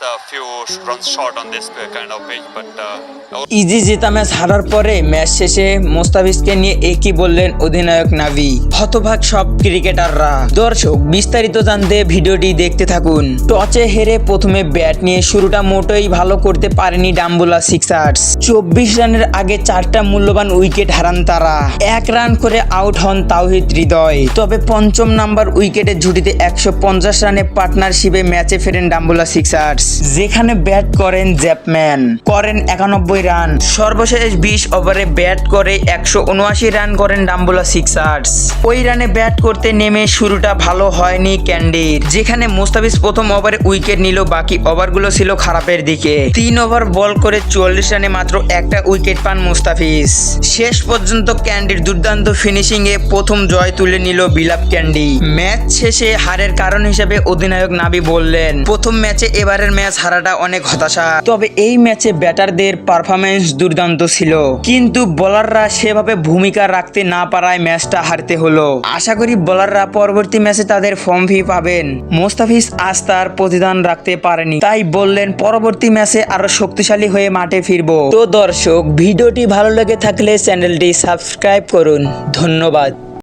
a few runs short on this kind of pitch, but easy জেতা match হারার পরে match শেষে মোস্তাফিজকে নিয়ে একই বললেন অধিনায়ক নাভি। হতভাগ সব ক্রিকেটাররা। দর্শক বিস্তারিত জানতে ভিডিওটি দেখতে থাকুন। টসে হেরে প্রথমে ব্যাট নিয়ে শুরুটা মোটেই ভালো করতে পারেনি ডাম্বুলা সিক্সার্স। 24 রানের আগে 4টা মূল্যবান উইকেট হারান তারা। 1 রান করে আউট হন তাওহিদ হৃদয়। তবে পঞ্চম নাম্বার উইকেটের ঝুঁটিতে 150 রানে পার্টনারশিপে ম্যাচে ফেরেন ডাম্বুলা সিক্সার্স, যেখানে ব্যাট করেন জ্যাপম্যান, করেন 91 রান। সর্বশেষ 20 ওভারে ব্যাট করে 179 রান করেন ডাম্বুলা সিক্সার্স। ওই রানে ব্যাট করতে নেমে শুরুটা ভালো হয়নি ক্যান্ডির, যেখানে মোস্তাফিজ প্রথম ওভারে উইকেট নিল, বাকি ওভারগুলো ছিল খারাপের দিকে। 3 ওভার বল করে 44 রানে মাত্র একটা উইকেট পান মোস্তাফিজ। শেষ পর্যন্ত ক্যান্ডির দুর্দান্ত ফিনিশিং এ প্রথম জয় তুলে নিল বিলাপ ক্যান্ডি। ম্যাচ শেষে হারের কারণ হিসেবে অধিনায়ক নাভি বললেন, প্রথম ম্যাচে এবারের ম্যাচ হারাটা অনেক হতাশা। তবে এই ম্যাচে ব্যাটারদের পারফরম্যান্স দুর্দান্ত ছিল, কিন্তু বোলাররা সেভাবে ভূমিকা রাখতে না পারায় ম্যাচটা হারতে হলো। আশা করি বোলাররা পরবর্তী ম্যাচে তাদের ফর্ম ফি পাবেন। মোস্তাফিজ আজ তার প্রতিদান রাখতে পারেনি, তাই বললেন পরবর্তী ম্যাচে আরো শক্তিশালী হয়ে মাঠে ফিরবো। তো দর্শক, ভিডিওটি ভালো লেগে থাকলে চ্যানেলটি সাবস্ক্রাইব করুন। ধন্যবাদ।